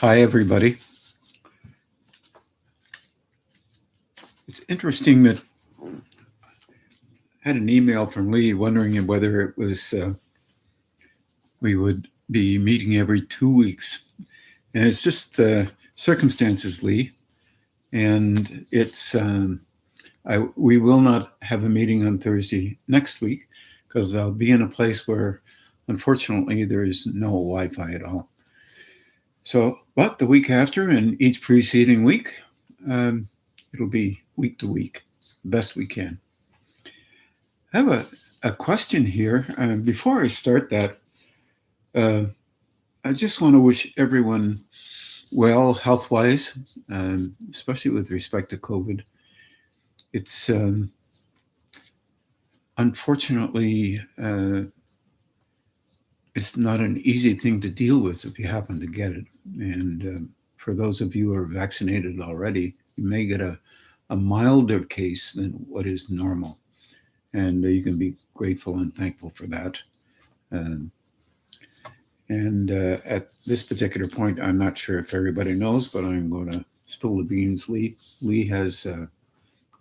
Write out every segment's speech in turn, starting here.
Hi, everybody. It's interesting that I had an email from Lee wondering whether it was we would be meeting every 2 weeks, and it's just circumstances, Lee. And we will not have a meeting on Thursday next week because I'll be in a place where, unfortunately, there is no Wi-Fi at all. So, but the week after and each preceding week, um, it'll be week to week, best we can. I have a question here. Before I start that, uh, I just want to wish everyone well health wise, especially with respect to COVID. It's unfortunately, it's not an easy thing to deal with if you happen to get it. And for those of you who are vaccinated already, you may get a milder case than what is normal. And you can be grateful and thankful for that. Um, And at this particular point, I'm not sure if everybody knows, but I'm going to spill the beans. Lee has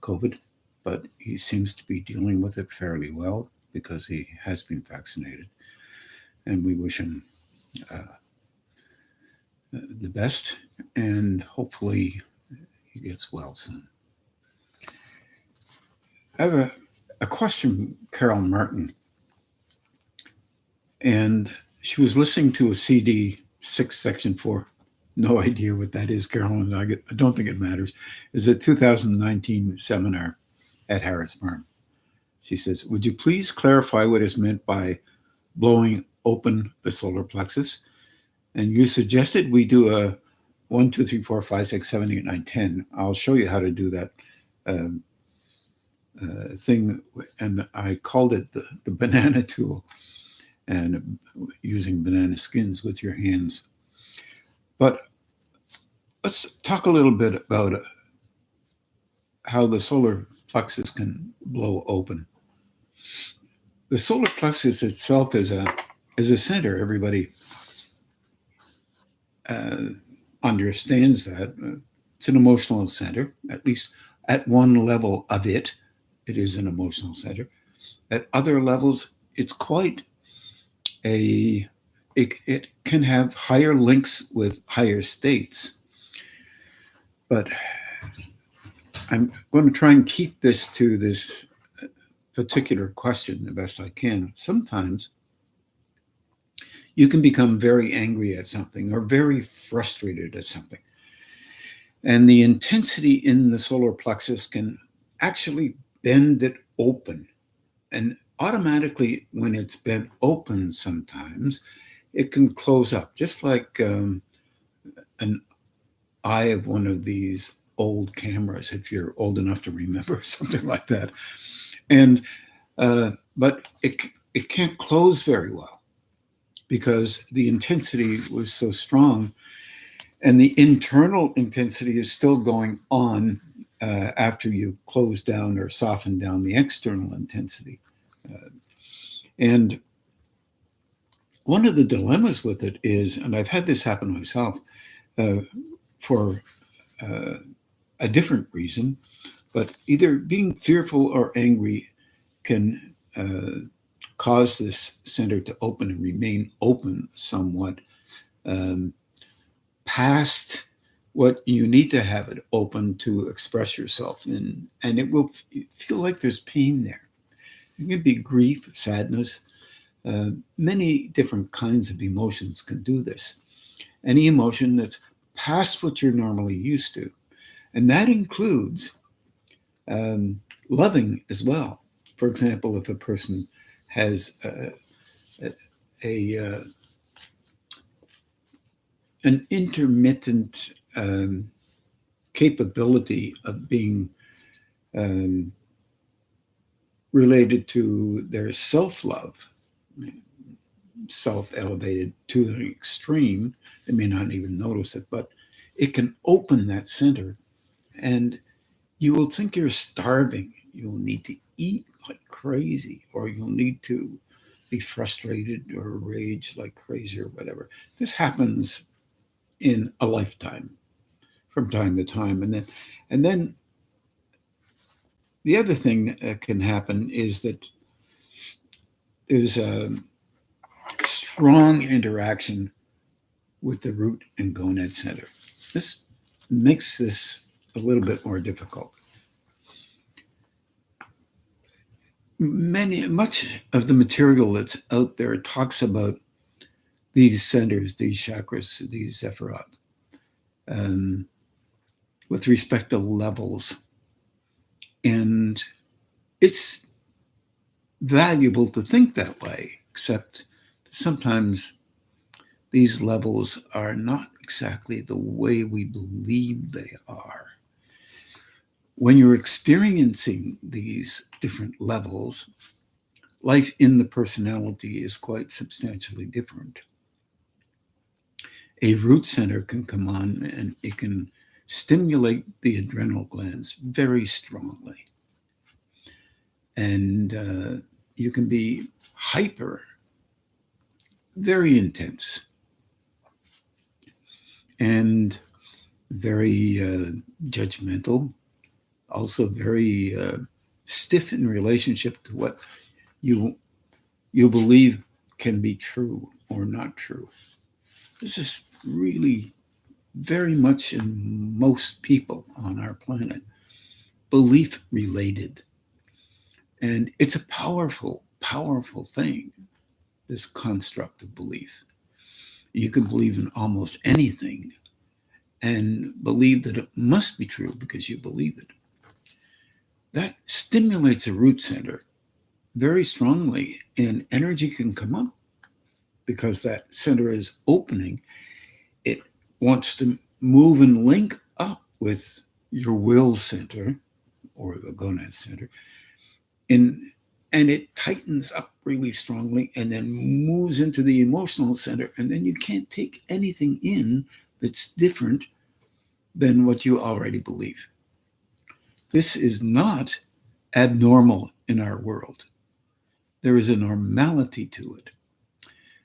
COVID, but he seems to be dealing with it fairly well because he has been vaccinated. And we wish him the best, and hopefully he gets well soon. I have a question from Carol Martin. And she was listening to a CD 6 section 4. No idea what that is, Carolyn. I don't think it matters. It's a 2019 seminar at Harris Farm. She says, would you please clarify what is meant by blowing open the solar plexus? And you suggested we do a 1, 2, 3, 4, 5, 6, 7, 8, 9, 10. I'll show you how to do that thing. And I called it the banana tool, and using banana skins with your hands. But let's talk a little bit about how the solar plexus can blow open. The solar plexus itself is a center. Everybody understands that. It's an emotional center, at least at one level of it. It is an emotional center. At other levels, it's quite it can have higher links with higher states. But I'm going to try and keep this to this particular question the best I can. Sometimes you can become very angry at something or very frustrated at something. And the intensity in the solar plexus can actually bend it open. And automatically, when it's bent open sometimes, it can close up, just like an eye of one of these old cameras, if you're old enough to remember something like that. And but it can't close very well because the intensity was so strong, and the internal intensity is still going on after you close down or soften down the external intensity. And one of the dilemmas with it is, and I've had this happen myself for a different reason, but either being fearful or angry can cause this center to open and remain open somewhat past what you need to have it open to express yourself in, and it will feel like there's pain there. It can be grief, sadness, many different kinds of emotions can do this. Any emotion that's past what you're normally used to. And that includes loving as well. For example, if a person has an intermittent capability of being related to their self-love, self-elevated to an extreme, they may not even notice it, but it can open that center, and you will think you're starving. You'll need to eat like crazy, or you'll need to be frustrated or rage like crazy or whatever. This happens in a lifetime from time to time. And then the other thing that can happen is that there's a strong interaction with the root and gonad center. This makes this a little bit more difficult. Much of the material that's out there talks about these centers, these chakras, these Sephiroth, with respect to levels. And it's valuable to think that way, except sometimes these levels are not exactly the way we believe they are. When you're experiencing these different levels, life in the personality is quite substantially different. A root center can come on and it can stimulate the adrenal glands very strongly. And you can be hyper, very intense, and very judgmental, also very stiff in relationship to what you believe can be true or not true. This is really very much in most people on our planet belief related. And it's a powerful, powerful thing, this construct of belief. You can believe in almost anything and believe that it must be true because you believe it. That stimulates a root center very strongly, and energy can come up because that center is opening. It wants to move and link up with your will center or the gonad center, and it tightens up really strongly and then moves into the emotional center, and then you can't take anything in that's different than what you already believe. This is not abnormal in our world. There is a normality to it.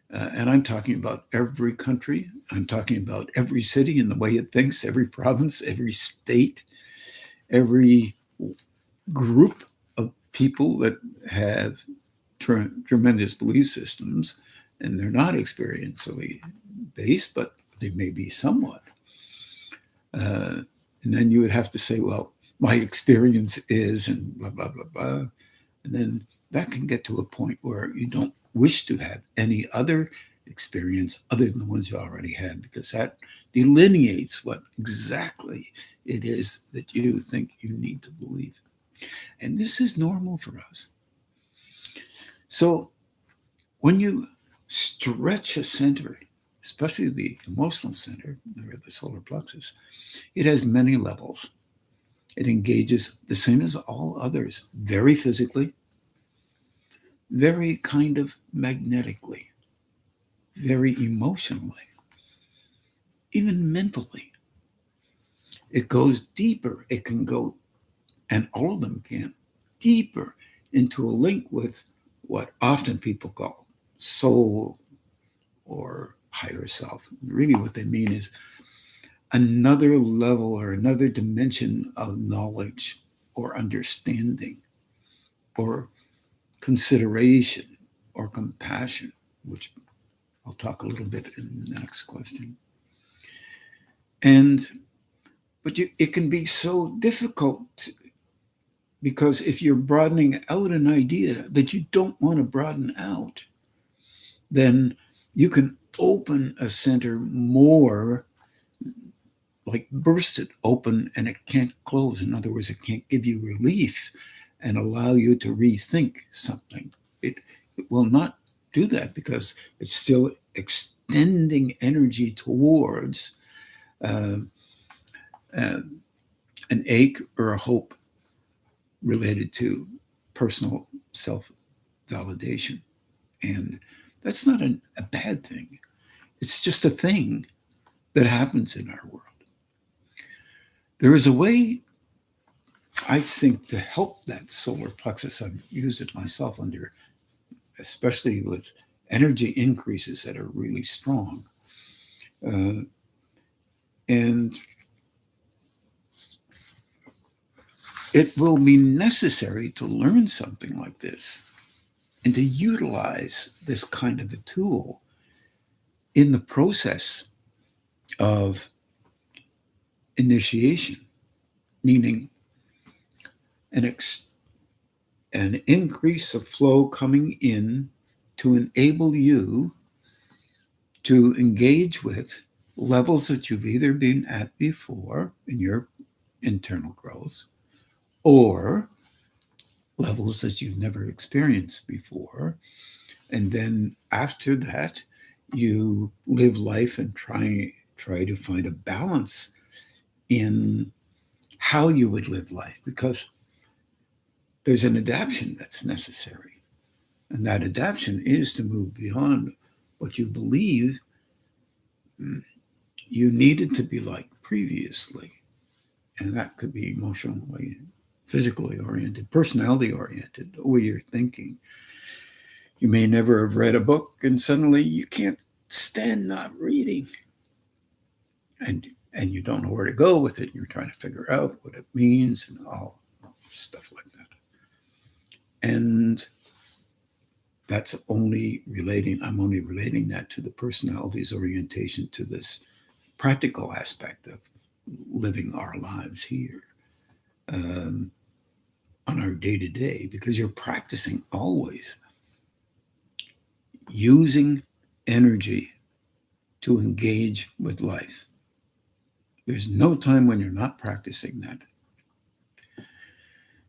And I'm talking about every country. I'm talking about every city and the way it thinks, every province, every state, every group of people that have tremendous belief systems, and they're not experientially based, but they may be somewhat. And then you would have to say, well, my experience is, and blah, blah, blah, blah. And then that can get to a point where you don't wish to have any other experience other than the ones you already had, because that delineates what exactly it is that you think you need to believe. And this is normal for us. So when you stretch a center, especially the emotional center or the solar plexus, it has many levels. It engages the same as all others, very physically, very kind of magnetically, very emotionally, even mentally. It goes deeper. It can go, and all of them can, deeper into a link with what often people call soul or higher self. Really what they mean is another level or another dimension of knowledge or understanding or consideration or compassion, which I'll talk a little bit in the next question. But it can be so difficult because if you're broadening out an idea that you don't want to broaden out, then you can open a center more, like burst it open, and it can't close. In other words, it can't give you relief and allow you to rethink something. It will not do that because it's still extending energy towards an ache or a hope related to personal self-validation. And that's not a bad thing. It's just a thing that happens in our world. There is a way, I think, to help that solar plexus. I've used it myself under, especially with energy increases that are really strong. And it will be necessary to learn something like this and to utilize this kind of a tool in the process of initiation, meaning an increase of flow coming in to enable you to engage with levels that you've either been at before in your internal growth or levels that you've never experienced before. And then after that, you live life and try to find a balance in how you would live life, because there's an adaptation that's necessary. And that adaptation is to move beyond what you believe you needed to be like previously. And that could be emotionally, physically oriented, personality oriented, the way you're thinking. You may never have read a book and suddenly you can't stand not reading. And you don't know where to go with it. You're trying to figure out what it means and all stuff like that. And that's only relating, I'm only relating that to the personality's orientation to this practical aspect of living our lives here on our day-to-day, because you're practicing always using energy to engage with life. There's no time when you're not practicing that.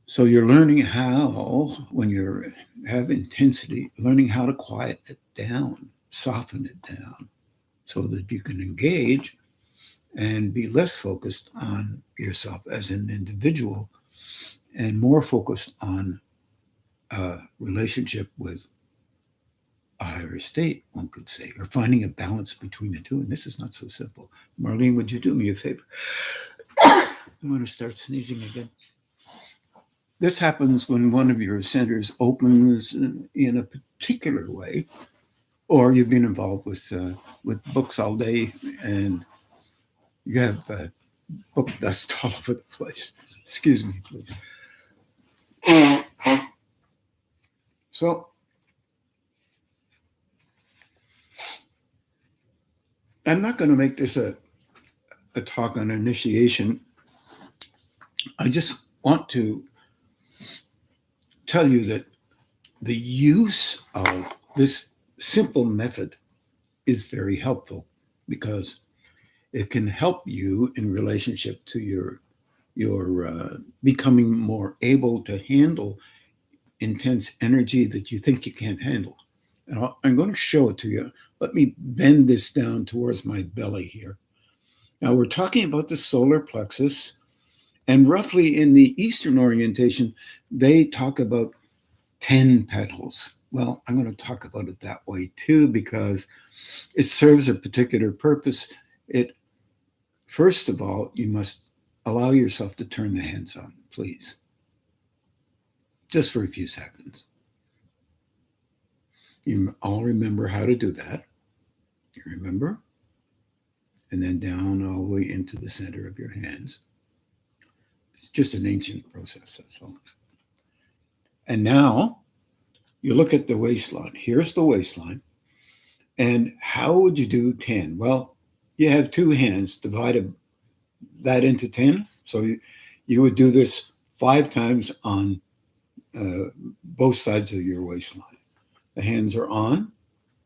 So you're learning how, when you have intensity, learning how to quiet it down, soften it down, so that you can engage and be less focused on yourself as an individual and more focused on a relationship with a higher state, one could say, or finding a balance between the two. And this is not so simple. Marlene, would you do me a favor? I'm going to start sneezing again. This happens when one of your centers opens in a particular way, or you've been involved with books all day and you have book dust all over the place. Excuse me, please. So, I'm not going to make this a talk on initiation. I just want to tell you that the use of this simple method is very helpful, because it can help you in relationship to your becoming more able to handle intense energy that you think you can't handle. And I'm going to show it to you. Let me bend this down towards my belly here. Now we're talking about the solar plexus, and roughly in the Eastern orientation, they talk about 10 petals. Well, I'm going to talk about it that way too, because it serves a particular purpose. First of all, you must allow yourself to turn the hands on, please. Just for a few seconds. You all remember how to do that. You remember? And then down all the way into the center of your hands. It's just an ancient process, that's all. And now you look at the waistline. Here's the waistline. And how would you do 10? Well, you have two hands, divided that into 10. So you would do this 5 times on both sides of your waistline. The hands are on,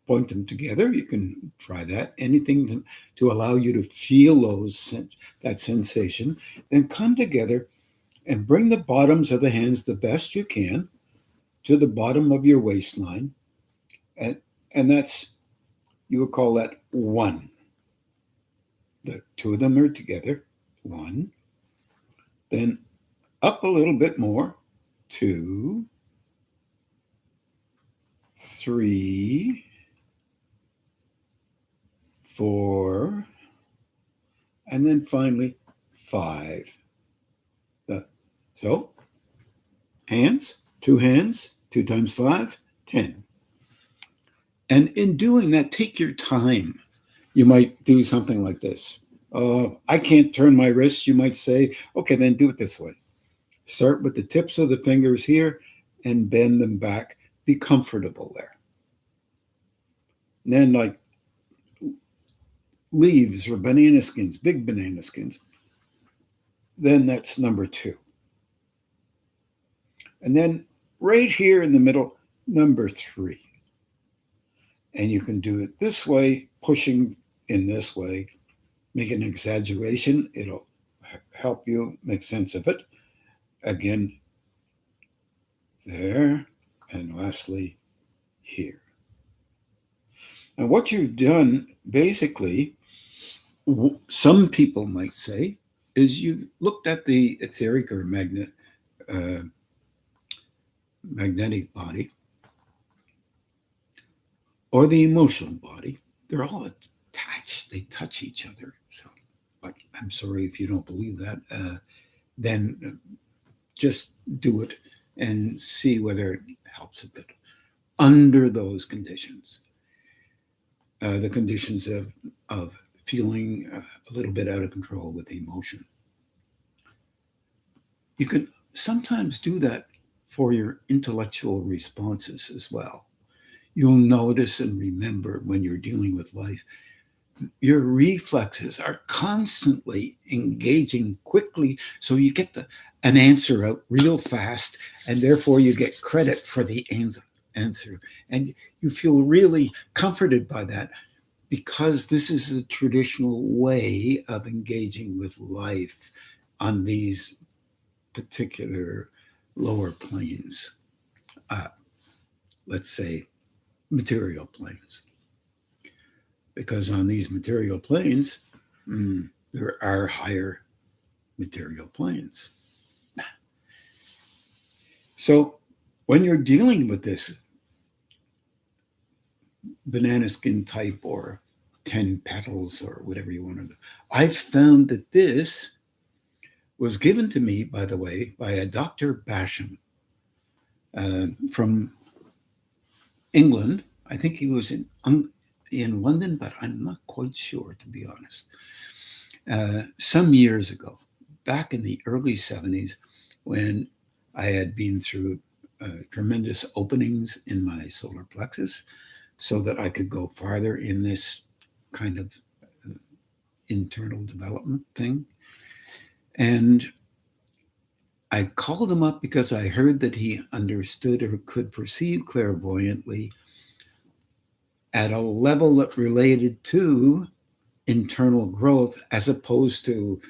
point them together. You can try that. Anything to allow you to feel that sensation. Then come together and bring the bottoms of the hands the best you can to the bottom of your waistline. And that's, you would call that 1. The two of them are together, 1. Then up a little bit more, 2, 3, 4, and then finally 5. So hands, 2 hands, 2 times 5, 10. And in doing that, take your time. You might do something like this. I can't turn my wrist, you might say. Okay, then do it this way. Start with the tips of the fingers here and bend them back. Be comfortable there. And then, like leaves or banana skins, big banana skins, then that's number 2. And then right here in the middle, number 3. And you can do it this way, pushing in this way. Make an exaggeration. It'll help you make sense of it. Again, there. And lastly, here. And what you've done, basically, some people might say, is you looked at the etheric or magnetic body or the emotional body. They're all attached. They touch each other. So, but I'm sorry if you don't believe that. Then just do it and see whether it helps a bit under those conditions. The conditions of feeling a little bit out of control with emotion. You can sometimes do that for your intellectual responses as well. You'll notice and remember when you're dealing with life, your reflexes are constantly engaging quickly, so you get an answer out real fast, and therefore you get credit for the answer. And you feel really comforted by that because this is a traditional way of engaging with life on these particular lower planes, let's say material planes. Because on these material planes, there are higher material planes. So when you're dealing with this banana skin type or 10 petals or whatever you want to do, I've found that this was given to me, by the way, by a Dr. Basham from England. I think he was in London, but I'm not quite sure, to be honest. Some years ago, back in the early 70s, when I had been through tremendous openings in my solar plexus so that I could go farther in this kind of internal development thing. And I called him up because I heard that he understood or could perceive clairvoyantly at a level that related to internal growth as opposed to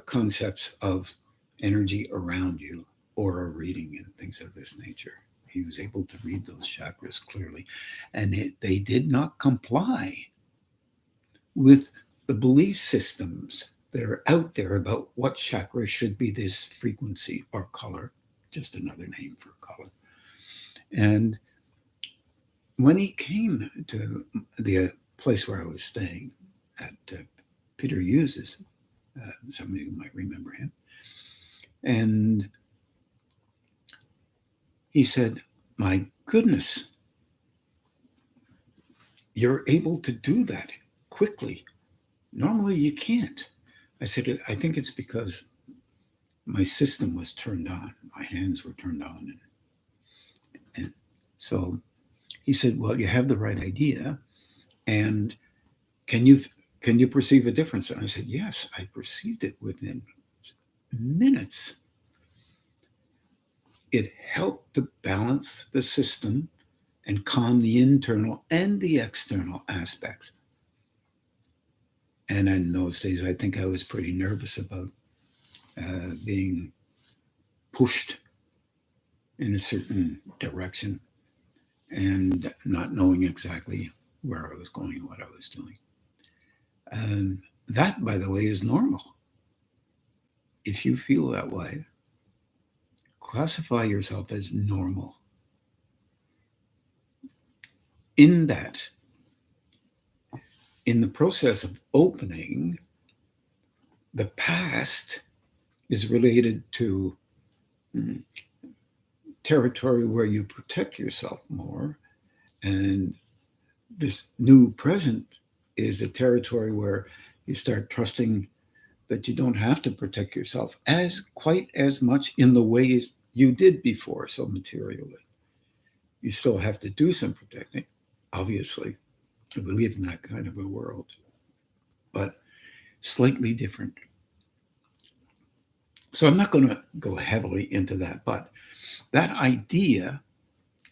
concepts of energy around you or a reading and things of this nature. He was able to read those chakras clearly, and they did not comply with the belief systems that are out there about what chakra should be this frequency or color, just another name for color. And when he came to the place where I was staying at Peter Hughes's, some of you might remember him, and he said, "My goodness, you're able to do that quickly. Normally you can't." I said, "I think it's because my system was turned on. My hands were turned on." And so he said, "Well, you have the right idea. And can you perceive a difference?" And I said, "Yes, I perceived it within minutes." It helped to balance the system and calm the internal and the external aspects. And in those days, I think I was pretty nervous about being pushed in a certain direction and not knowing exactly where I was going and what I was doing. And that, by the way, is normal. If you feel that way, classify yourself as normal. In that, in the process of opening, the past is related to territory where you protect yourself more, and this new present is a territory where You start trusting that you don't have to protect yourself as quite as much in the ways you did before, so materially. You still have to do some protecting, obviously. We live in that kind of a world, but slightly different. So I'm not going to go heavily into that, but that idea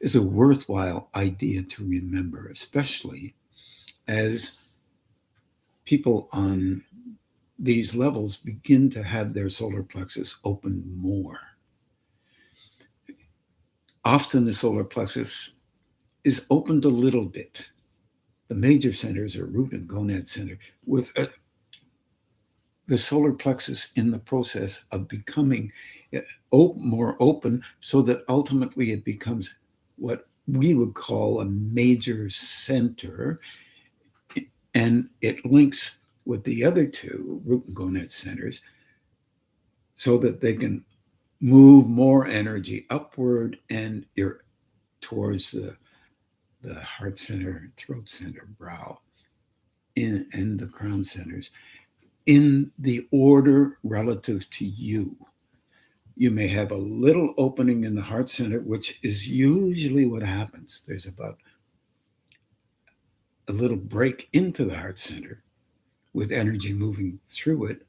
is a worthwhile idea to remember, especially as people on these levels begin to have their solar plexus open more. Often the solar plexus is opened a little bit. The major centers are root and gonad center, with the solar plexus in the process of becoming more open, so that ultimately it becomes what we would call a major center, and it links with the other two root and gonad centers so that they can move more energy upward and towards the heart center, throat center, brow, and the crown centers in the order relative to you. You may have a little opening in the heart center, which is usually what happens. There's about a little break into the heart center with energy moving through it.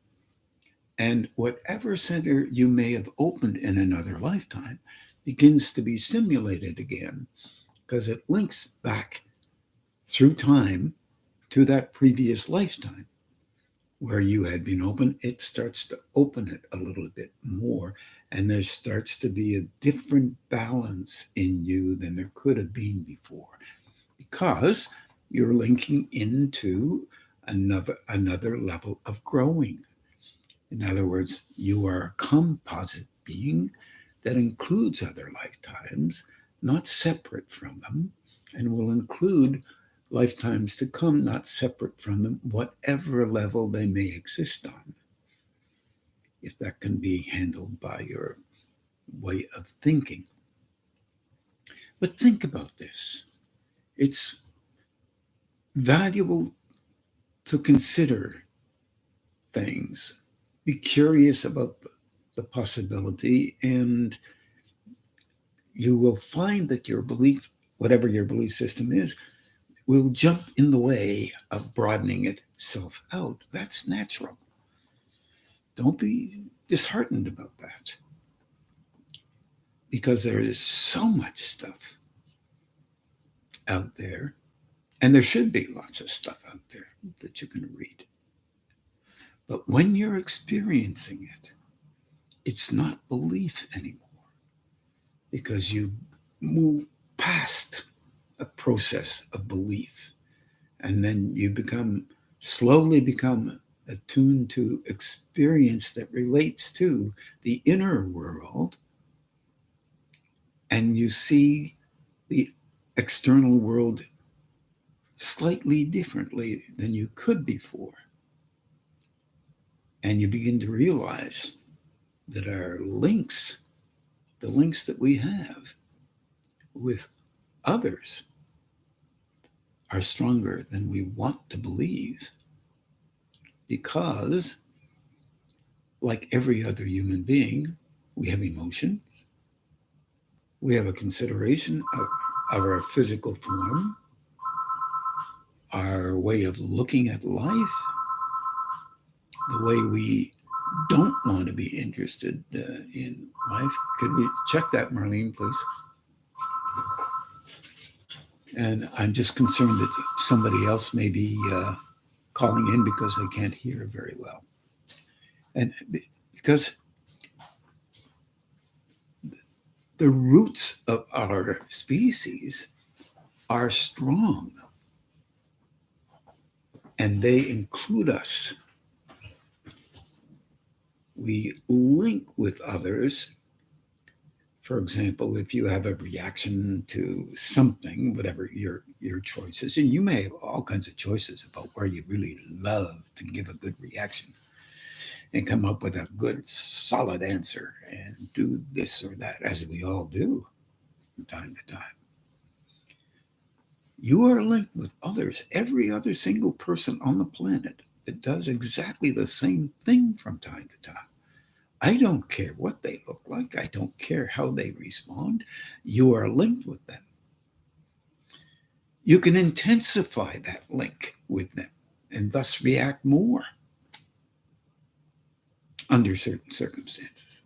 And whatever center you may have opened in another lifetime begins to be stimulated again, because it links back through time to that previous lifetime where you had been open. It starts to open it a little bit more, and there starts to be a different balance in you than there could have been before, because you're linking into another level of growing. In other words, you are a composite being that includes other lifetimes, not separate from them, and will include lifetimes to come, not separate from them, whatever level they may exist on, if that can be handled by your way of thinking. But think about this. It's valuable to consider things, be curious about the possibility, and you will find that your belief, whatever your belief system is, will jump in the way of broadening itself out. That's natural. Don't be disheartened about that, because there is so much stuff out there, and there should be lots of stuff out there that you can read. But when you're experiencing it, it's not belief anymore, because you move past a process of belief, and then you slowly become attuned to experience that relates to the inner world, and you see the external world slightly differently than you could before. And you begin to realize that our links, the links that we have with others, are stronger than we want to believe, because, like every other human being, we have emotions, we have a consideration of our physical form, our way of looking at life, the way we don't want to be interested in life. Could we check that, Marlene, please? And I'm just concerned that somebody else may be calling in because they can't hear very well. And because the roots of our species are strong, and they include us. We link with others. For example, if you have a reaction to something, whatever your choices, and you may have all kinds of choices about where you really love to give a good reaction and come up with a good, solid answer and do this or that, as we all do from time to time. You are linked with others. Every other single person on the planet that does exactly the same thing from time to time. I don't care what they look like. I don't care how they respond. You are linked with them. You can intensify that link with them and thus react more under certain circumstances.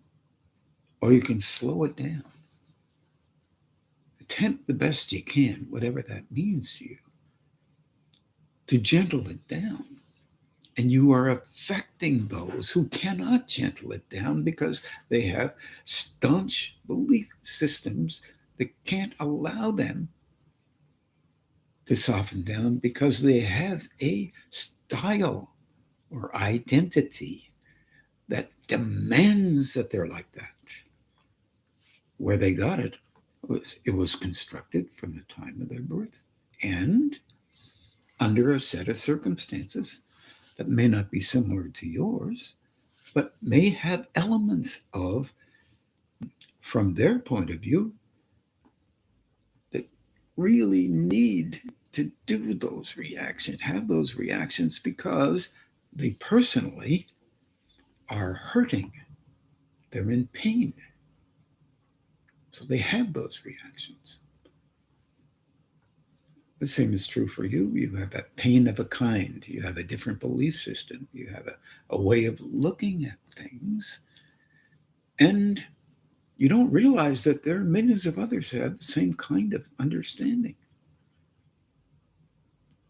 Or you can slow it down. Attempt the best you can, whatever that means to you, to gentle it down. And you are affecting those who cannot gentle it down because they have staunch belief systems that can't allow them to soften down because they have a style or identity that demands that they're like that. Where they got it was constructed from the time of their birth and under a set of circumstances that may not be similar to yours, but may have elements of, from their point of view, that really need to do those reactions, have those reactions because they personally are hurting. They're in pain. So they have those reactions. The same is true for you. You have that pain of a kind. You have a different belief system. You have a way of looking at things. And you don't realize that there are millions of others who have the same kind of understanding.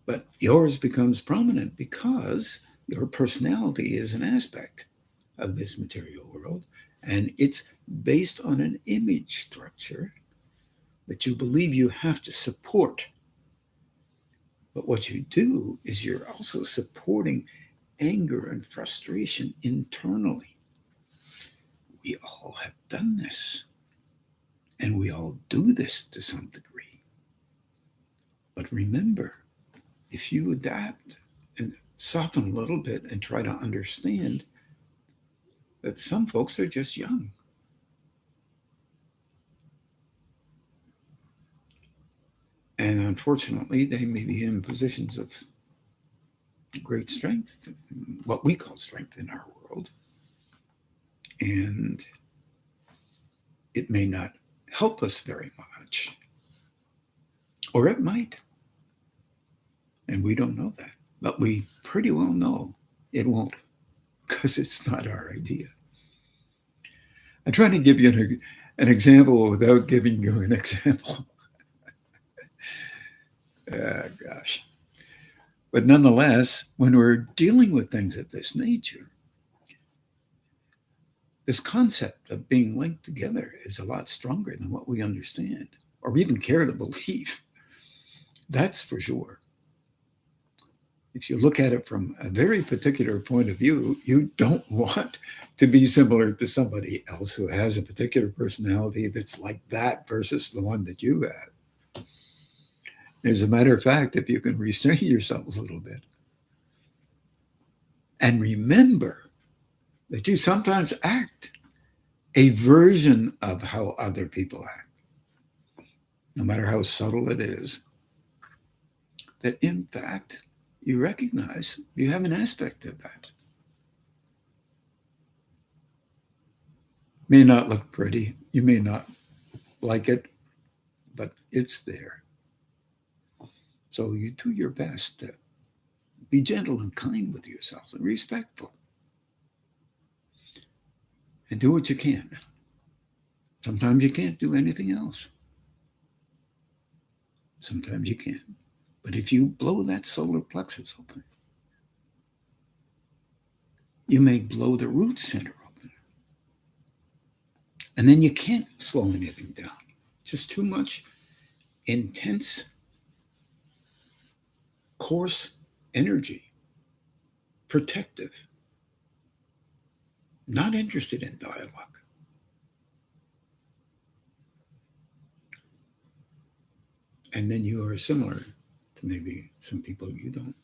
But yours becomes prominent because your personality is an aspect of this material world. And it's based on an image structure that you believe you have to support. But what you do is you're also supporting anger and frustration internally. We all have done this. And we all do this to some degree. But remember, if you adapt and soften a little bit and try to understand that some folks are just young. And unfortunately, they may be in positions of great strength, what we call strength in our world. And it may not help us very much, or it might. And we don't know that. But we pretty well know it won't, because it's not our idea. I'm trying to give you an example without giving you an example. Gosh. But nonetheless, when we're dealing with things of this nature, this concept of being linked together is a lot stronger than what we understand or even care to believe. That's for sure. If you look at it from a very particular point of view, you don't want to be similar to somebody else who has a particular personality that's like that versus the one that you have. As a matter of fact, if you can restrain yourselves a little bit and remember that you sometimes act a version of how other people act, no matter how subtle it is, that in fact, you recognize you have an aspect of that. May not look pretty, you may not like it, but it's there. So you do your best to be gentle and kind with yourselves and respectful. And do what you can. Sometimes you can't do anything else. Sometimes you can. But if you blow that solar plexus open, you may blow the root center open. And then you can't slow anything down. Just too much intense, coarse energy, protective, not interested in dialogue. And then you are similar to maybe some people you don't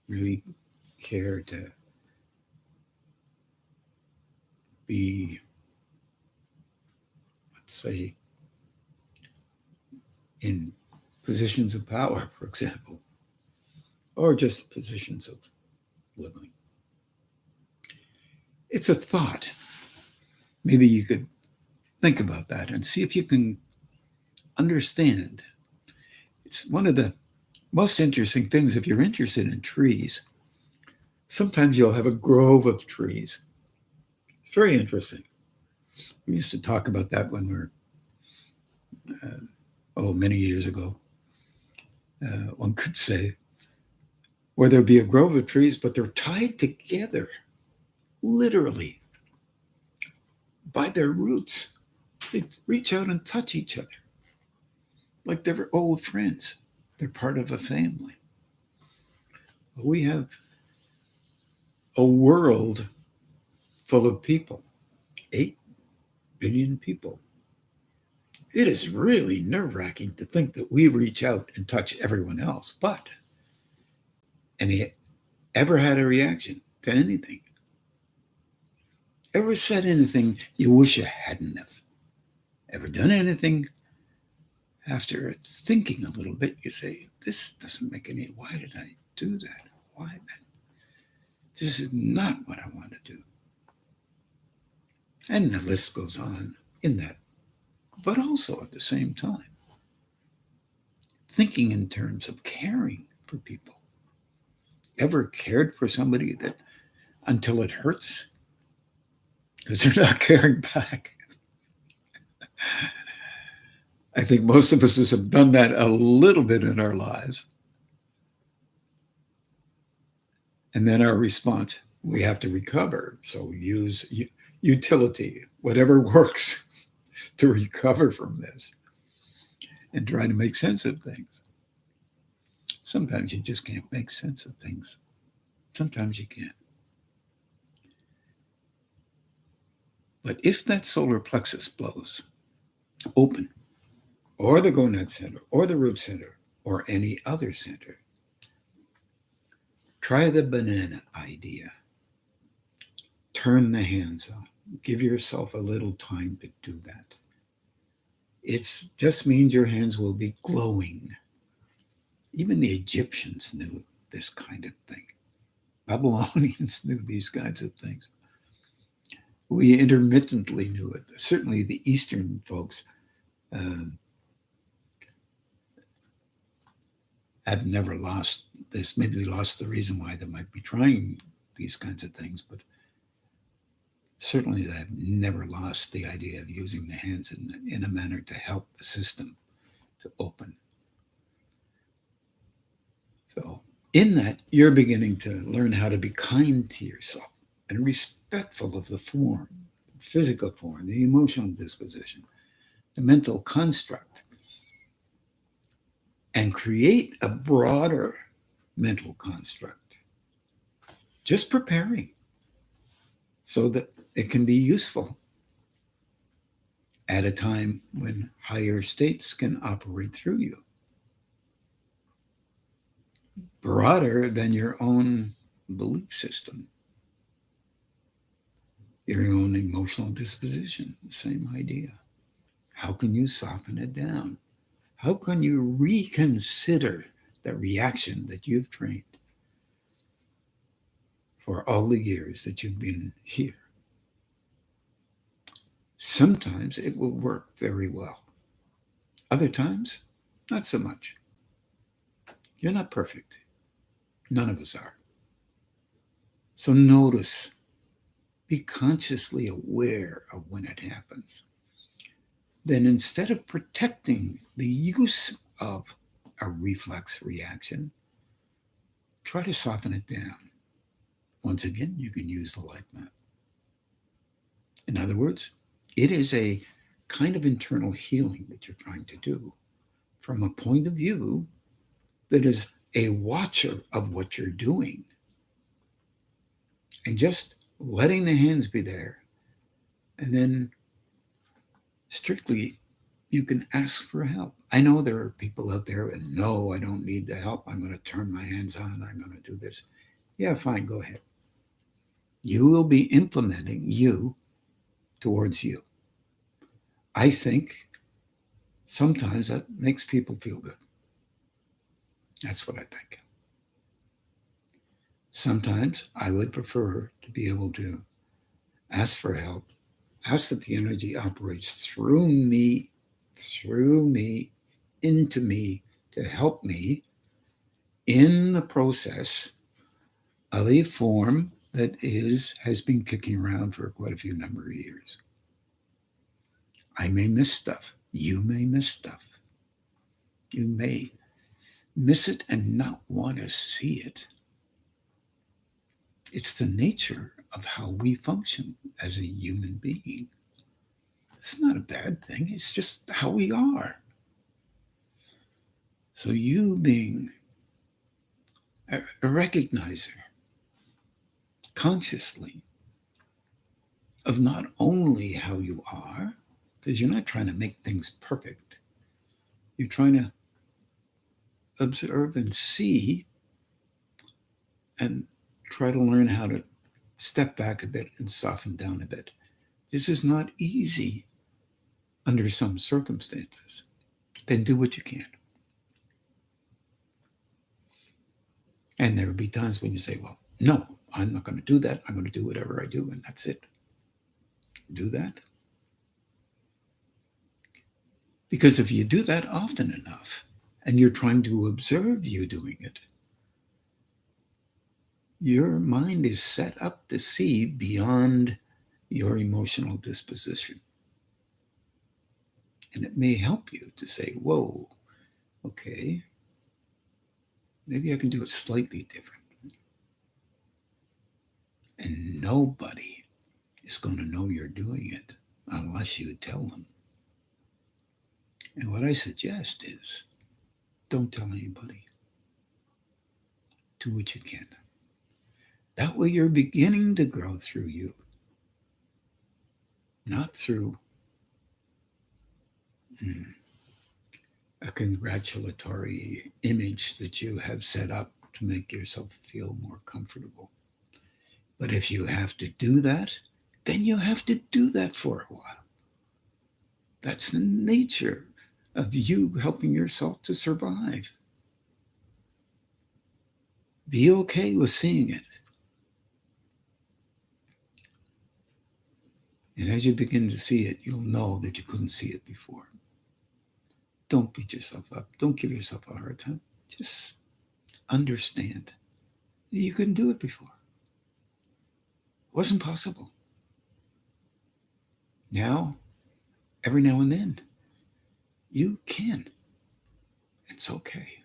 really care to be, let's say, in positions of power, for example, or just positions of living. It's a thought. Maybe you could think about that and see if you can understand. It's one of the most interesting things if you're interested in trees. Sometimes you'll have a grove of trees. It's very interesting. We used to talk about that when we were, many years ago. One could say, where there'd be a grove of trees, but they're tied together, literally, by their roots. They reach out and touch each other like they're old friends. They're part of a family. We have a world full of people, 8 billion people. It is really nerve-wracking to think that we reach out and touch everyone else. But any ever had a reaction to anything? Ever said anything you wish you hadn't have? Ever done anything after thinking a little bit, you say, this doesn't make any, why did I do that? Why that? This is not what I want to do. And the list goes on in that. But also at the same time, thinking in terms of caring for people. Ever cared for somebody that until it hurts? Because they're not caring back. I think most of us have done that a little bit in our lives. And then our response, we have to recover. So we use utility, whatever works to recover from this and try to make sense of things. Sometimes you just can't make sense of things. Sometimes you can't. But if that solar plexus blows open, or the gonad center, or the root center, or any other center, try the banana idea. Turn the hands on. Give yourself a little time to do that. It just means your hands will be glowing. Even the Egyptians knew this kind of thing. Babylonians knew these kinds of things. We intermittently knew it. Certainly the Eastern folks have never lost this. Maybe they lost the reason why they might be trying these kinds of things, but certainly they have never lost the idea of using the hands in a manner to help the system to open. So in that, you're beginning to learn how to be kind to yourself and respectful of the form, physical form, the emotional disposition, the mental construct, and create a broader mental construct. Just preparing so that it can be useful at a time when higher states can operate through you. Broader than your own belief system, your own emotional disposition, the same idea. How can you soften it down? How can you reconsider the reaction that you've trained for all the years that you've been here? Sometimes it will work very well. Other times, not so much. You're not perfect. None of us are. So notice, be consciously aware of when it happens. Then instead of protecting the use of a reflex reaction, try to soften it down. Once again, you can use the light map. In other words, it is a kind of internal healing that you're trying to do from a point of view that is a watcher of what you're doing. And just letting the hands be there. And then strictly, you can ask for help. I know there are people out there and no, I don't need the help. I'm going to turn my hands on. I'm going to do this. Yeah, fine, go ahead. You will be implementing you towards you. I think sometimes that makes people feel good. That's what I think. Sometimes I would prefer to be able to ask for help, ask that the energy operates through me, into me, to help me in the process of a form that has been kicking around for quite a few number of years. I may miss stuff. You may miss stuff. You may miss it and not want to see it. It's the nature of how we function as a human being. It's not a bad thing. It's just how we are. So you being a recognizer consciously of not only how you are, because you're not trying to make things perfect. You're trying to observe and see and try to learn how to step back a bit and soften down a bit. This is not easy under some circumstances. Then do what you can. And there will be times when you say, well, no, I'm not going to do that. I'm going to do whatever I do, and that's it. Do that. Because if you do that often enough, and you're trying to observe you doing it, your mind is set up to see beyond your emotional disposition. And it may help you to say, whoa, okay, maybe I can do it slightly different. And nobody is going to know you're doing it unless you tell them. And what I suggest is, don't tell anybody. Do what you can. That way you're beginning to grow through you, not through a congratulatory image that you have set up to make yourself feel more comfortable. But if you have to do that, then you have to do that for a while. That's the nature of you helping yourself to survive. Be okay with seeing it. And as you begin to see it, you'll know that you couldn't see it before. Don't beat yourself up. Don't give yourself a hard time. Just understand that you couldn't do it before. It wasn't possible. Now, every now and then, you can. It's okay.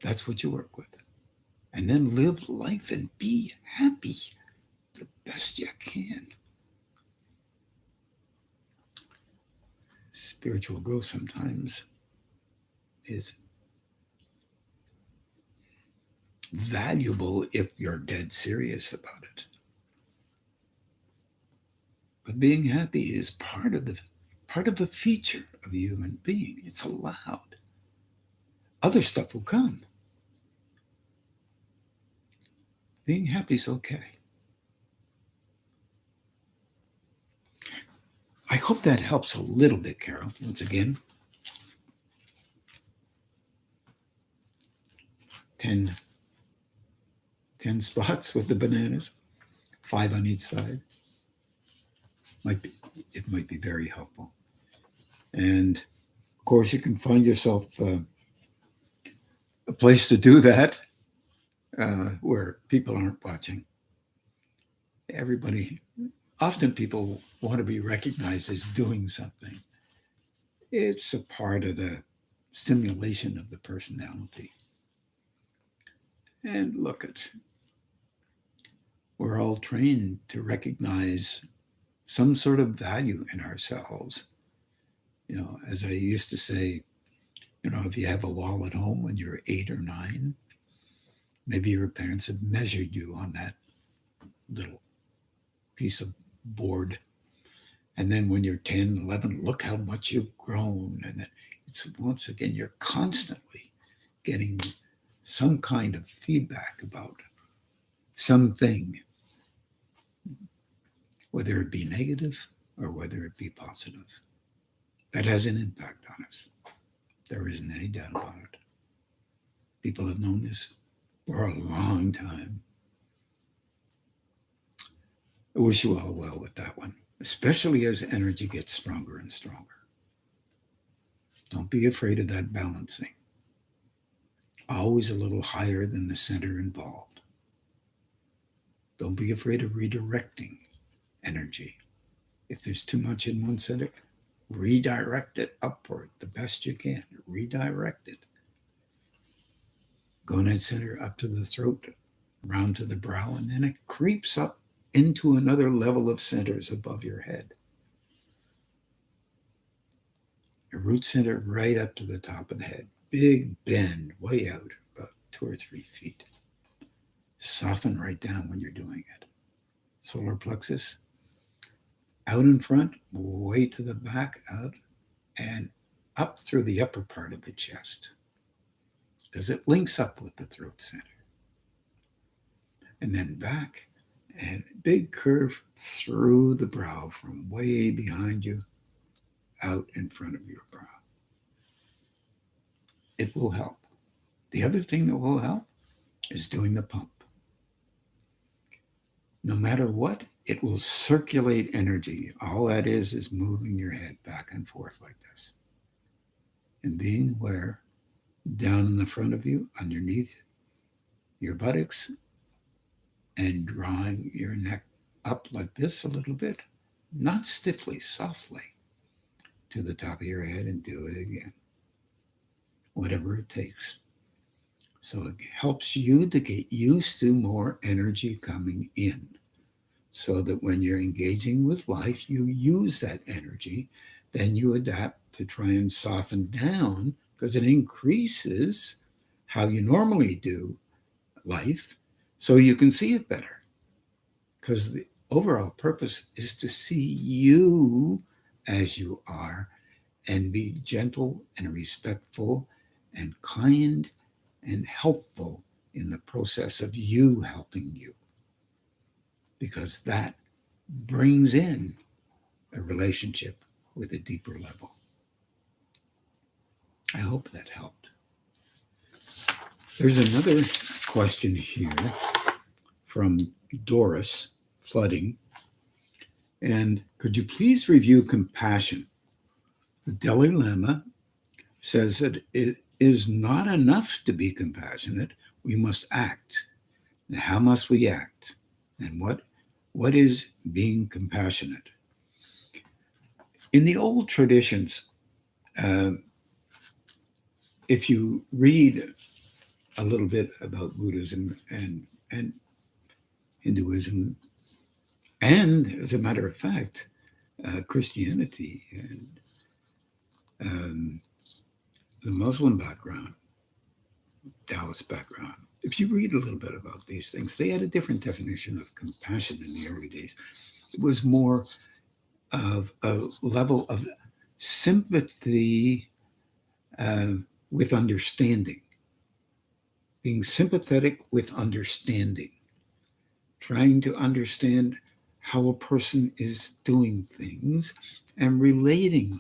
That's what you work with. And then live life and be happy the best you can. Spiritual growth sometimes is valuable if you're dead serious about it. But being happy is part of a feature of a human being. It's allowed. Other stuff will come. Being happy is okay. I hope that helps a little bit, Carol. Once again, 10 spots with the bananas, 5 on each side. It might be very helpful. And of course, you can find yourself a place to do that where people aren't watching. Often people want to be recognized as doing something. It's a part of the stimulation of the personality. And we're all trained to recognize some sort of value in ourselves. As I used to say, if you have a wall at home when you're 8 or 9, maybe your parents have measured you on that little piece of board. And then when you're 10, 11, look how much you've grown. And it's, once again, you're constantly getting some kind of feedback about something, whether it be negative or whether it be positive. That has an impact on us. There isn't any doubt about it. People have known this for a long time. I wish you all well with that one, especially as energy gets stronger and stronger. Don't be afraid of that balancing. Always a little higher than the center involved. Don't be afraid of redirecting energy. If there's too much in one center, redirect it upward the best you can. Redirect it. Gonad center up to the throat, round to the brow, and then it creeps up into another level of centers above your head. Your root center right up to the top of the head. Big bend way out, about 2 or 3 feet. Soften right down when you're doing it. Solar plexus, out in front, way to the back, out, and up through the upper part of the chest, because it links up with the throat center. And then back, and big curve through the brow from way behind you, out in front of your brow. It will help. The other thing that will help is doing the pump. No matter what, it will circulate energy. All that is moving your head back and forth like this. And being aware, down in the front of you, underneath your buttocks, and drawing your neck up like this a little bit, not stiffly, softly, to the top of your head, and do it again. Whatever it takes. So it helps you to get used to more energy coming in, so that when you're engaging with life, you use that energy, then you adapt to try and soften down, because it increases how you normally do life, so you can see it better. Because the overall purpose is to see you as you are, and be gentle and respectful and kind and helpful in the process of you helping you. Because that brings in a relationship with a deeper level. I hope that helped. There's another question here from Doris Flooding. And could you please review compassion? The Dalai Lama says that it is not enough to be compassionate. We must act. And how must we act? And what is being compassionate? In the old traditions, if you read a little bit about Buddhism and Hinduism, and as a matter of fact, Christianity and the Muslim background, Taoist background, if you read a little bit about these things, they had a different definition of compassion in the early days. It was more of a level of sympathy with understanding, being sympathetic with understanding, trying to understand how a person is doing things and relating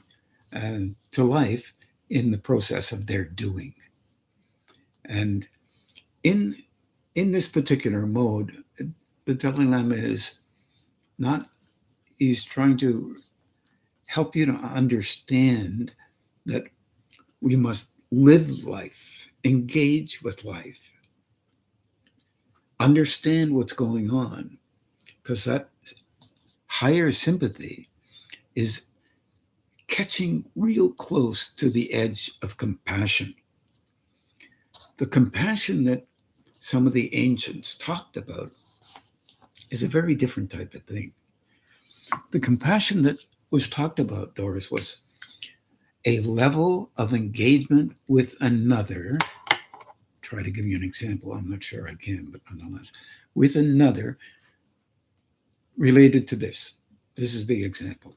to life in the process of their doing. And in this particular mode, the Dalai Lama he's trying to help you to understand that we must live life, engage with life, understand what's going on, because that higher sympathy is catching real close to the edge of compassion. The compassion that some of the ancients talked about is a very different type of thing. The compassion that was talked about, Doris, was a level of engagement with another. Try to give you an example. I'm not sure I can, but nonetheless, with another related to this. This is the example.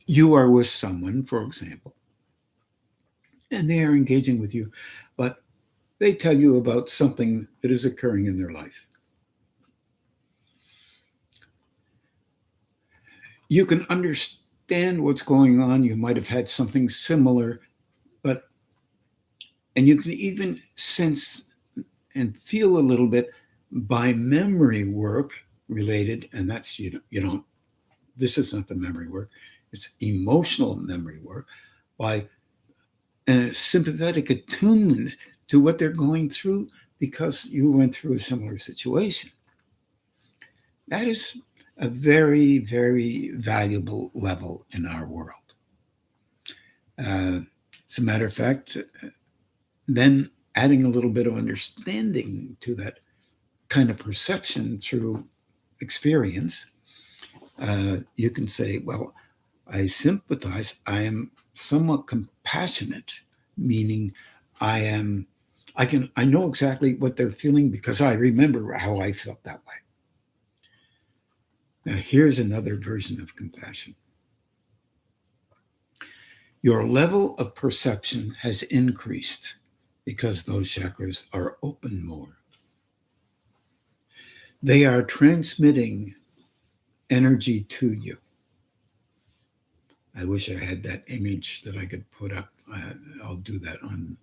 You are with someone, for example, and they are engaging with you, but they tell you about something that is occurring in their life. You can understand what's going on. You might have had something similar, and you can even sense and feel a little bit by memory work related, and that's, this is not the memory work, it's emotional memory work, by a sympathetic attunement to what they're going through because you went through a similar situation. That is a very, very valuable level in our world. As a matter of fact, then adding a little bit of understanding to that kind of perception through experience, you can say, well, I sympathize, I am somewhat compassionate, meaning I know exactly what they're feeling because I remember how I felt that way. Now, here's another version of compassion. Your level of perception has increased because those chakras are open more. They are transmitting energy to you. I wish I had that image that I could put up. I'll do that on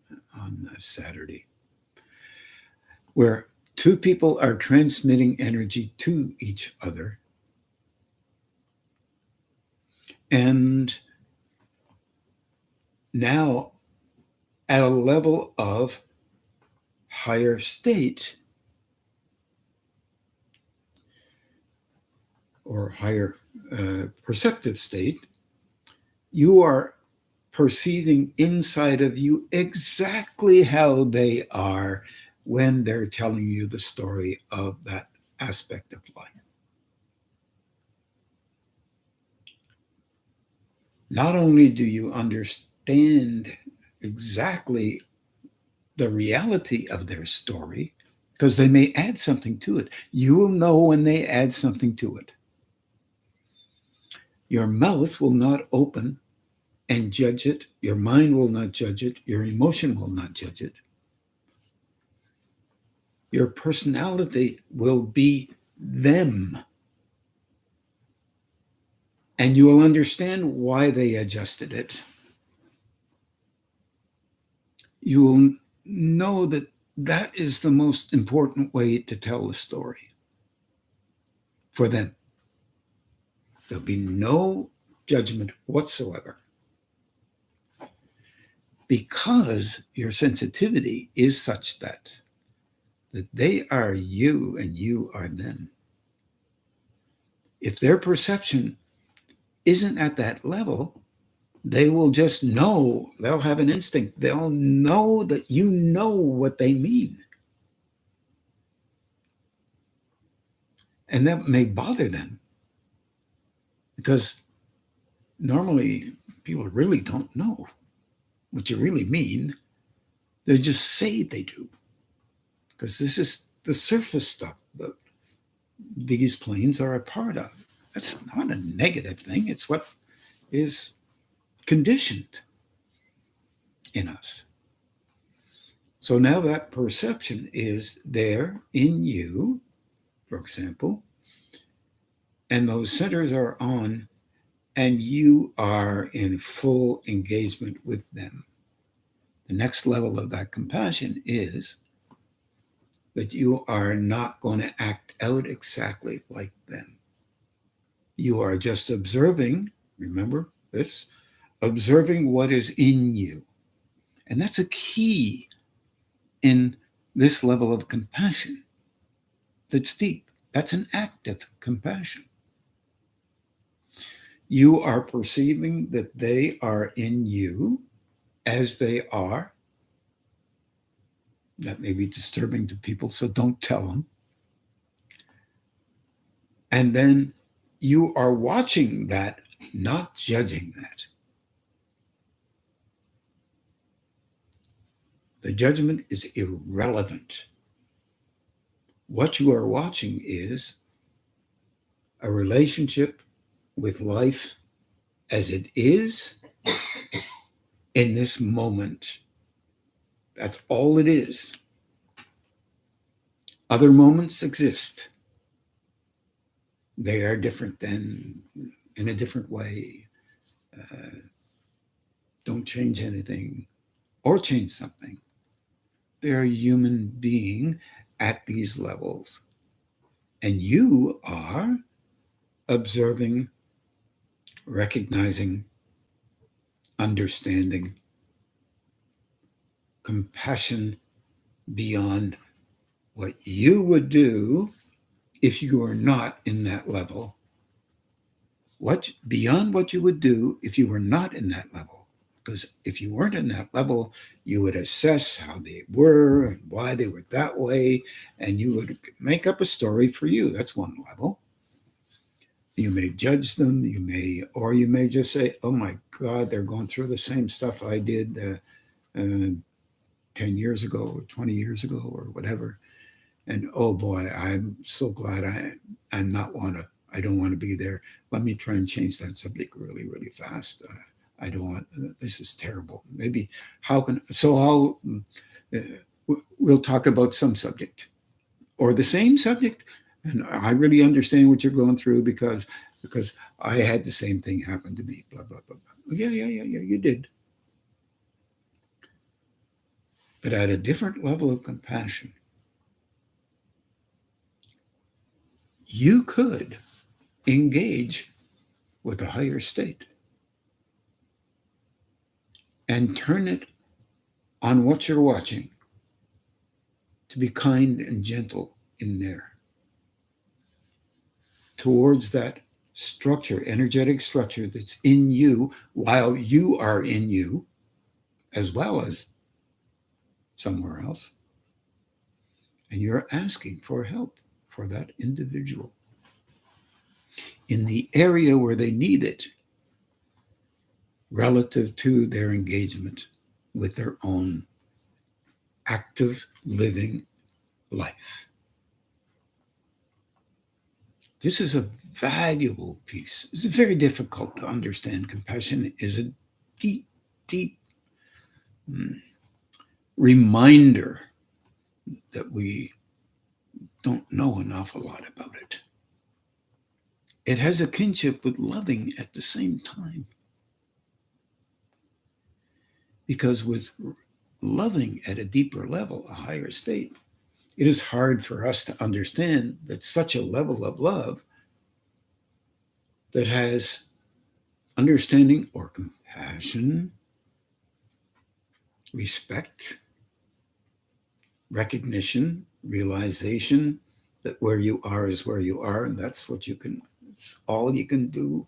Saturday, where two people are transmitting energy to each other. And now, at a level of higher state or higher perceptive state, you are perceiving inside of you exactly how they are when they're telling you the story of that aspect of life. Not only do you understand exactly the reality of their story, because they may add something to it. You will know when they add something to it. Your mouth will not open and judge it. Your mind will not judge it. Your emotion will not judge it. Your personality will be them. And you will understand why they adjusted it. You will know that that is the most important way to tell a story for them. There'll be no judgment whatsoever, because your sensitivity is such that they are you and you are them. If their perception isn't at that level, they will just know, they'll have an instinct, they'll know that you know what they mean. And that may bother them, because normally people really don't know what you really mean. They just say they do, because this is the surface stuff that these planes are a part of. That's not a negative thing. It's what is conditioned in us. So now that perception is there in you, for example, and those centers are on, and you are in full engagement with them. The next level of that compassion is that you are not going to act out exactly like them. You are just observing, remember this, observing what is in you. And that's a key in this level of compassion that's deep. That's an act of compassion. You are perceiving that they are in you as they are. That may be disturbing to people, so don't tell them. And then you are watching that, not judging that. The judgment is irrelevant. What you are watching is a relationship with life as it is in this moment. That's all it is. Other moments exist. They are different than, in a different way. Don't change anything or change something. They are a human being at these levels. And you are observing, recognizing, understanding, compassion beyond what you would do if you were not in that level. What beyond what you would do if you were not in that level? Because if you weren't in that level, you would assess how they were and why they were that way, and you would make up a story for you. That's one level. You may judge them, or you may just say, "Oh my God, they're going through the same stuff I did 10 years ago, or 20 years ago, or whatever." And oh boy, I'm so glad I'm not wanna. I don't want to be there. Let me try and change that subject really, really fast. I don't want. This is terrible. Maybe how can so I'll we'll talk about some subject or the same subject, and I really understand what you're going through because I had the same thing happen to me. Blah blah blah. Blah. Yeah, yeah, yeah, yeah. You did, but at a different level of compassion, you could engage with a higher state and turn it on what you're watching to be kind and gentle in there towards that structure, energetic structure that's in you while you are in you, as well as somewhere else. And you're asking for help for that individual in the area where they need it relative to their engagement with their own active living life. This is a valuable piece. It's very difficult to understand. Compassion is a deep, deep reminder that we don't know an awful lot about it. It has a kinship with loving at the same time. Because with loving at a deeper level, a higher state, it is hard for us to understand that such a level of love that has understanding or compassion, respect, recognition, realization that where you are is where you are, and that's what you can, it's all you can do.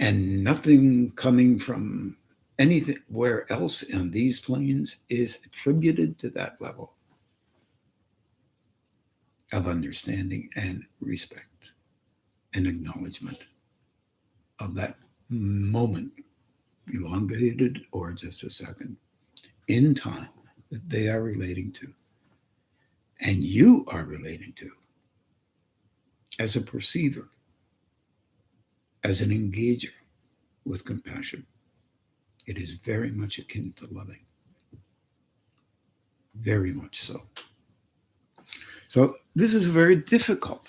And nothing coming from anything where else on these planes is attributed to that level of understanding and respect and acknowledgement of that moment, elongated or just a second, in time that they are relating to and you are relating to as a perceiver, as an engager with compassion. It is very much akin to loving. Very much so. So this is very difficult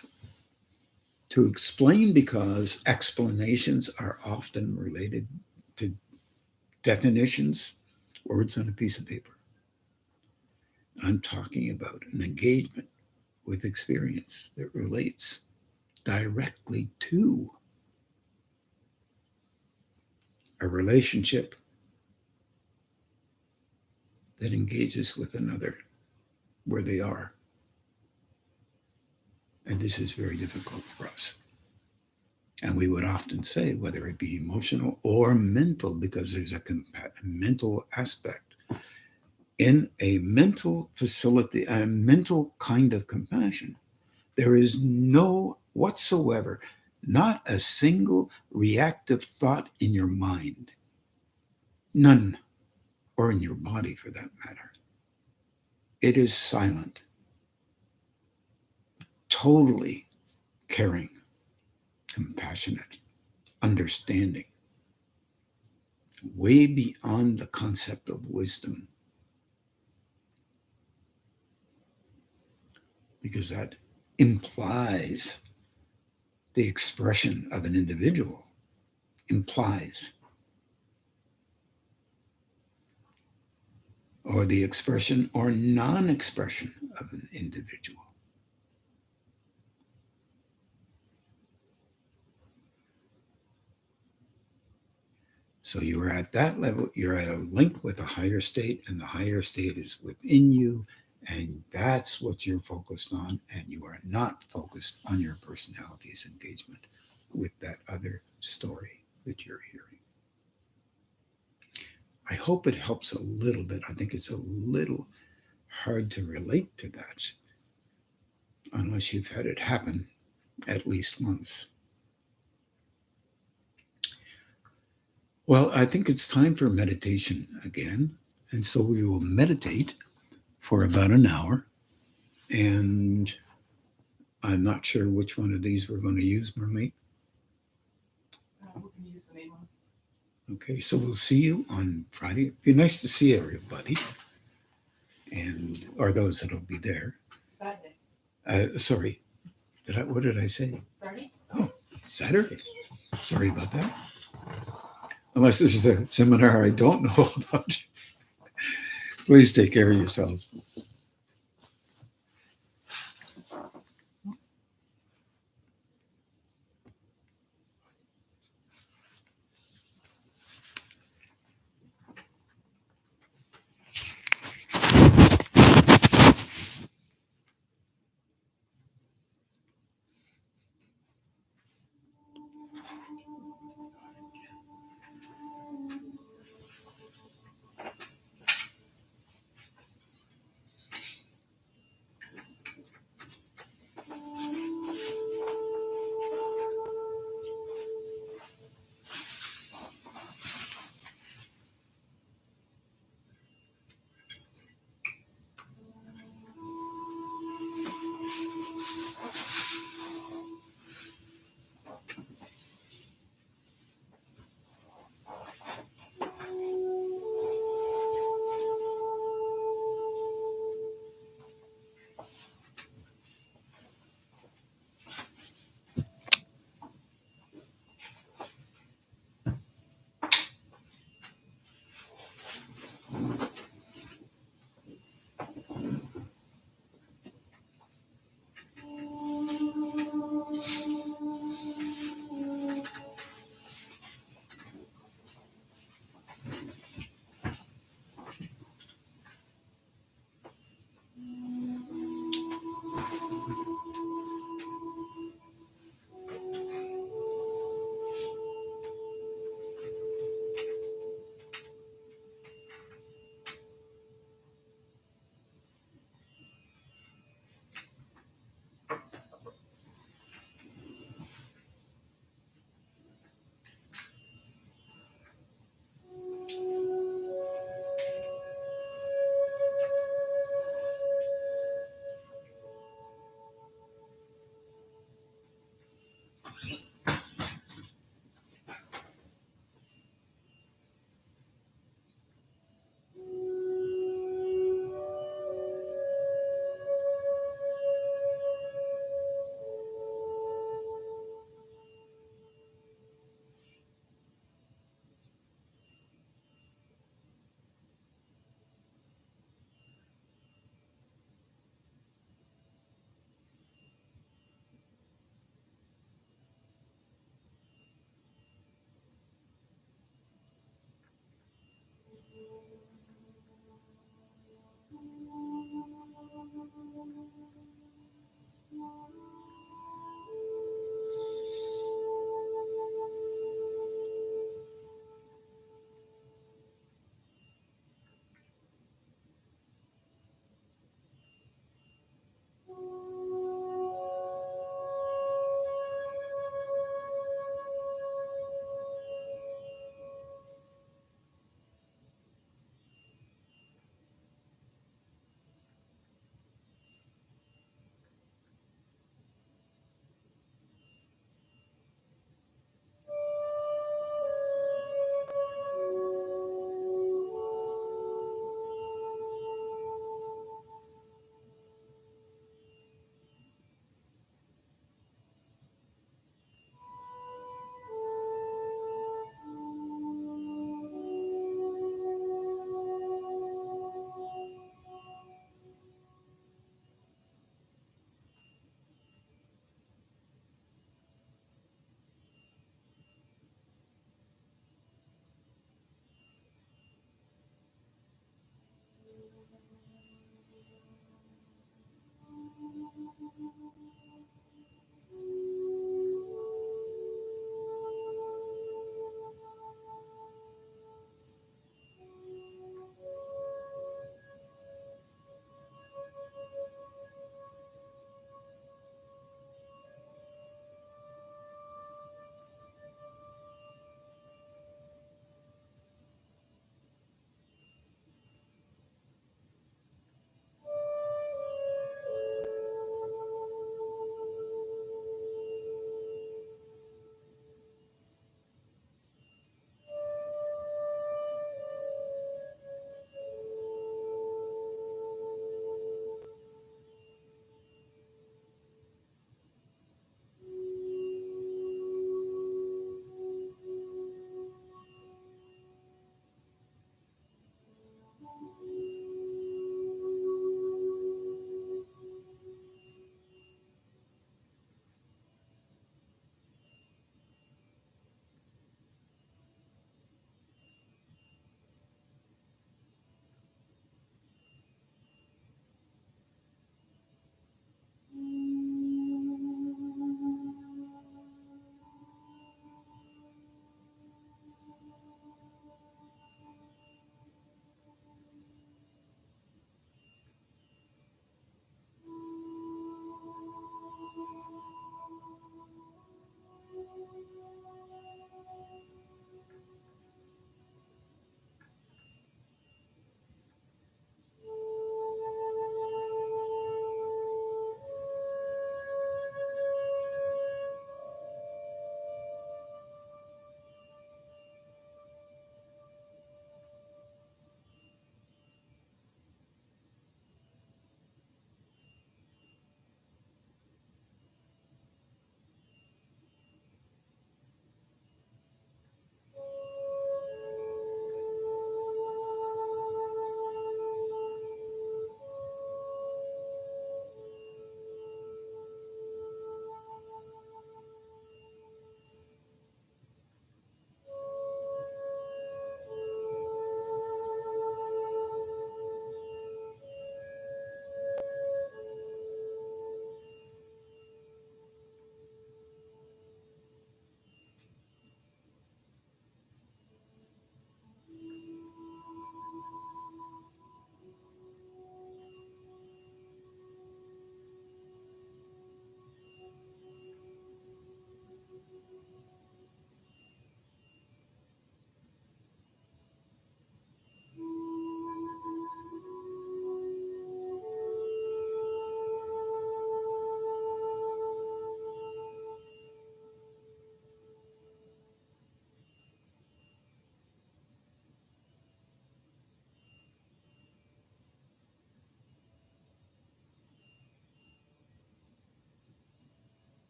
to explain because explanations are often related to definitions, words on a piece of paper. I'm talking about an engagement with experience that relates directly to a relationship that engages with another where they are. And this is very difficult for us. And we would often say, whether it be emotional or mental, because there's a mental aspect. In a mental facility, a mental kind of compassion, there is no whatsoever, not a single reactive thought in your mind. None, or in your body for that matter. It is silent, totally caring, compassionate, understanding, way beyond the concept of wisdom. Because that implies the expression of an individual, implies, or the expression or non-expression of an individual. So you are at that level, you're at a link with a higher state, and the higher state is within you, and that's what you're focused on, and you are not focused on your personality's engagement with that other story that you're hearing. I hope it helps a little bit. I think it's a little hard to relate to that unless you've had it happen at least once. Well, I think it's time for meditation again. And so we will meditate for about an hour. And I'm not sure which one of these we're going to use, Mermaid. We can use the main one. Okay, so we'll see you on Friday. It'd be nice to see everybody, and or those that'll be there. Saturday. Sorry, what did I say? Friday? Oh, Saturday. Sorry about that. Unless there's a seminar I don't know about. Please take care of yourselves.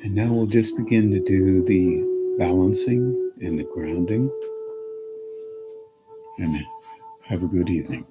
And now we'll just begin to do the balancing and the grounding. And have a good evening.